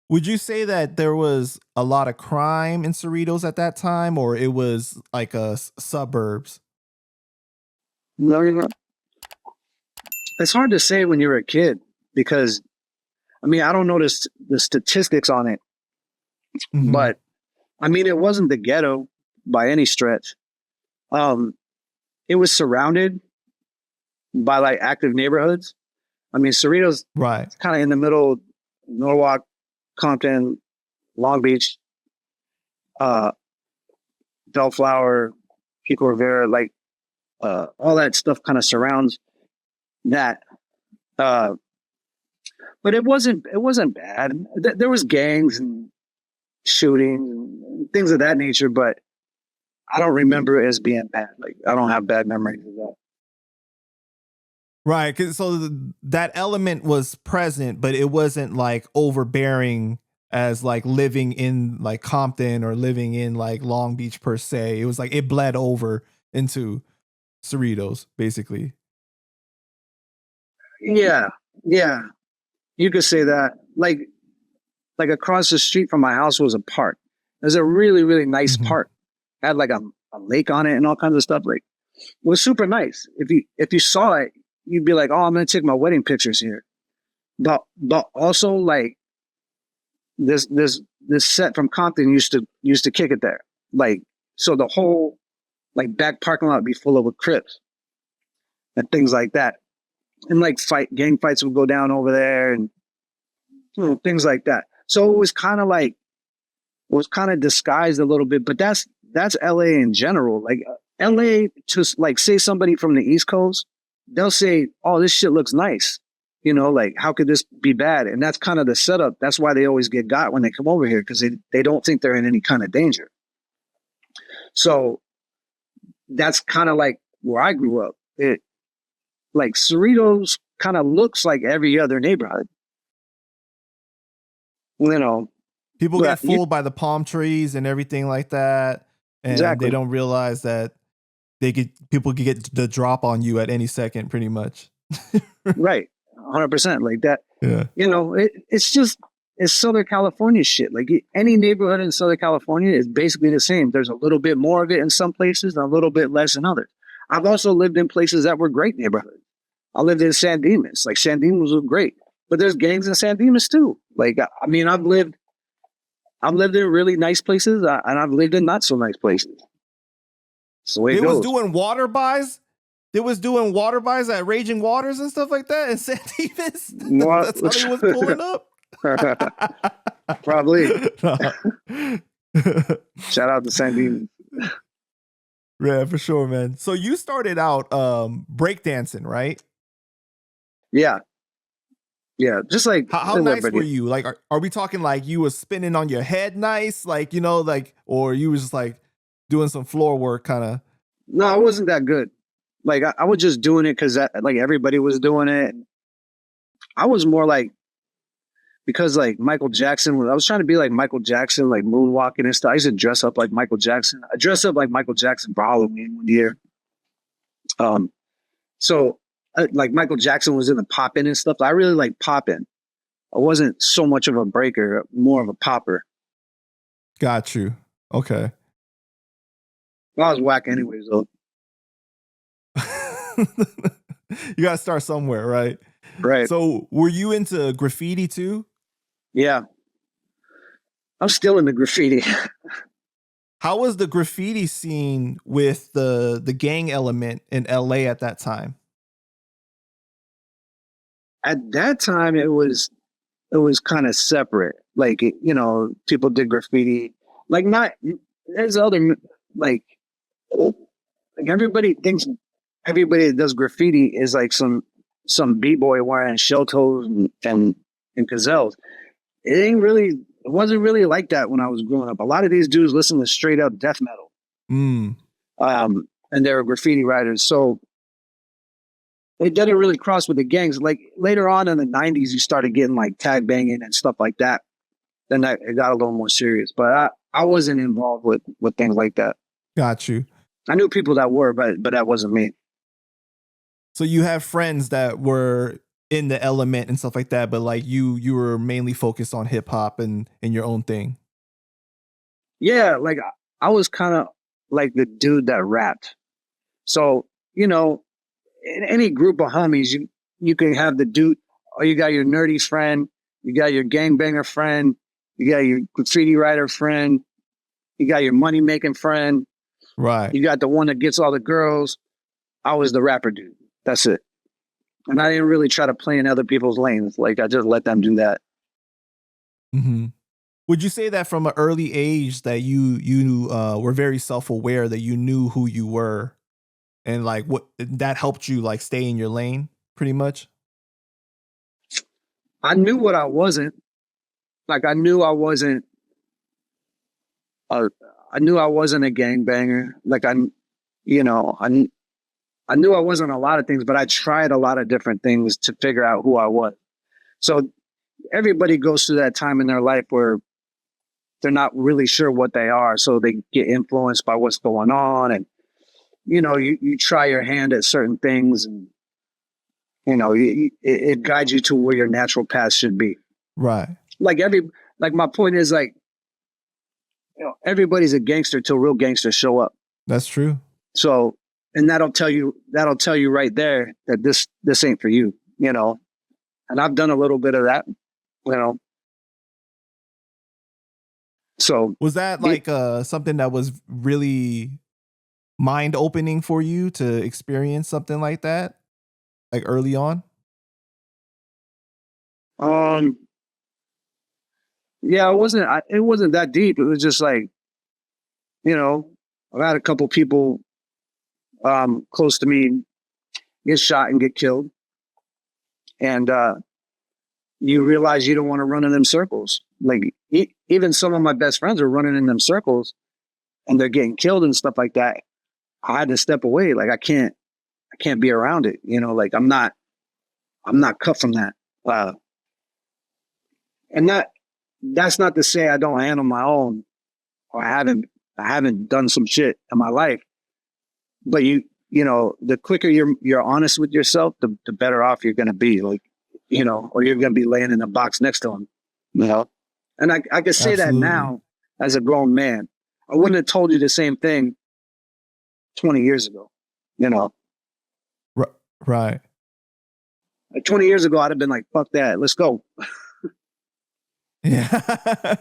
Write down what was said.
Would you say that there was a lot of crime in Cerritos at that time, or it was like suburbs? No, it's hard to say when you're a kid because I mean I don't know the statistics on it, Hmm. but I mean it wasn't the ghetto by any stretch. Um, it was surrounded by like active neighborhoods. I mean Cerritos Right. kind of in the middle, Norwalk, Compton, Long Beach, uh, Bellflower, Pico Rivera, like all that stuff kind of surrounds that. Uh, but it wasn't bad. There was gangs and shootings and things of that nature, but I don't remember it as being bad. Like I don't have bad memories of that. Right. 'Cause that element was present, but it wasn't like overbearing as like living in like Compton or living in like Long Beach per se. It was like it bled over into Cerritos, basically. Yeah, yeah, you could say that. Like across the street from my house was a park. There's a really really nice Hmm. park. Had like a lake on it and all kinds of stuff. Like it was super nice. If you saw it, you'd be like, oh, I'm gonna take my wedding pictures here. But also like this set from Compton used to kick it there. Like so the whole like back parking lot would be full of Crips and things like that. And like gang fights would go down over there and things like that. So it was kind of disguised a little bit, but that's LA in general. Like LA, just like say somebody from the East Coast, they'll say, "Oh, this shit looks nice." You know, like how could this be bad? And that's kind of the setup. That's why they always get got when they come over here because they don't think they're in any kind of danger. So that's kind of like where I grew up. It like Cerritos kind of looks like every other neighborhood. You know, People but get fooled by the palm trees and everything like that, and they exactly don't realize that people could get the drop on you at any second, pretty much. right, 100% like that. Yeah. You know, it's just it's Southern California shit. Like any neighborhood in Southern California is basically the same. There's a little bit more of it in some places and a little bit less in others. I've also lived in places that were great neighborhoods. I lived in San Dimas. Like San Dimas was great, but there's gangs in San Dimas too. Like I mean, I've lived in really nice places and I've lived in not so nice places. That's the way it They was goes. doing water buys. They was doing water buys at Raging Waters and stuff like that in San Dimas. What? That's how they was pulling up. Probably. Shout out to San Dimas. Yeah, for sure, man. So you started out breakdancing, right? Yeah, yeah. Just like How nice were everybody. you? Like, are we talking like you was spinning on your head nice? Like, like, or you was just like doing some floor work kind of? No, I wasn't that good. Like I was just doing it because like everybody was doing it. I was more like because like Michael Jackson. I was trying to be like Michael Jackson, like moonwalking and stuff. I used to dress up like Michael Jackson. I dressed up like Michael Jackson for Halloween one year. Um, so like Michael Jackson was in the pop in and stuff. I really like pop in. I wasn't so much of a breaker, more of a popper. Got you. Okay. Well, I was whack anyways though. You got to start somewhere, right? Right. So, were you into graffiti too? Yeah. I'm still in the graffiti. How was the graffiti scene with the gang element in LA at that time? At that time it was kind of separate. Like people did graffiti. Like not there's other like everybody thinks everybody that does graffiti is like some b-boy wearing shell toes and gazelles. It wasn't really like that when I was growing up. A lot of these dudes listen to straight up death metal. Mm. And they were graffiti writers. So it didn't really cross with the gangs. Like later on in the 90s, you started getting like tag banging and stuff like that. Then it got a little more serious. But I wasn't involved with things like that. Got you. I knew people that were, but that wasn't me. So you have friends that were in the element and stuff like that, but like you were mainly focused on hip hop and your own thing. Yeah, like I was kind of like the dude that rapped. So, you know, in any group of homies, you can have the dude, or you got your nerdy friend, you got your gangbanger friend, you got your graffiti writer friend, you got your money making friend, Right. you got the one that gets all the girls. I was the rapper dude. That's it. And I didn't really try to play in other people's lanes. Like I just let them do that. Hmm. Would you say that from an early age that you were very self aware, that you knew who you were, and like what that helped you like stay in your lane, pretty much? I knew what I wasn't. Like a, I knew I wasn't a gangbanger. Like you know, I knew I wasn't a lot of things, but I tried a lot of different things to figure out who I was. So everybody goes through that time in their life where they're not really sure what they are. So they get influenced by what's going on. And, you know, you try your hand at certain things and, you know, it guides you to where your natural path should be. Right. Like like my point is like, you know, everybody's a gangster till real gangsters show up. That's true. So, and that'll tell you right there that this ain't for you, you know. And I've done a little bit of that, you know. So Was that like something that was really mind opening for you to experience something like that, like early on? um yeah, it wasn't that deep. It was just like, you know, I've had a couple people close to me get shot and get killed. And you realize you don't want to run in them circles. Like even some of my best friends are running in them circles and they're getting killed and stuff like that. I had to step away. Like I can't be around it. You know, like I'm not cut from that. And that's not to say I don't handle my own or I haven't done some shit in my life. But you know, the quicker you're honest with yourself, the better off you're gonna be. Like, you know, or you're gonna be laying in a box next to him. You know? And I can say that Absolutely. now as a grown man. I wouldn't have told you the same thing 20 years ago. You know, R- right. like 20 years ago, I'd have been like, fuck that, let's go. Yeah.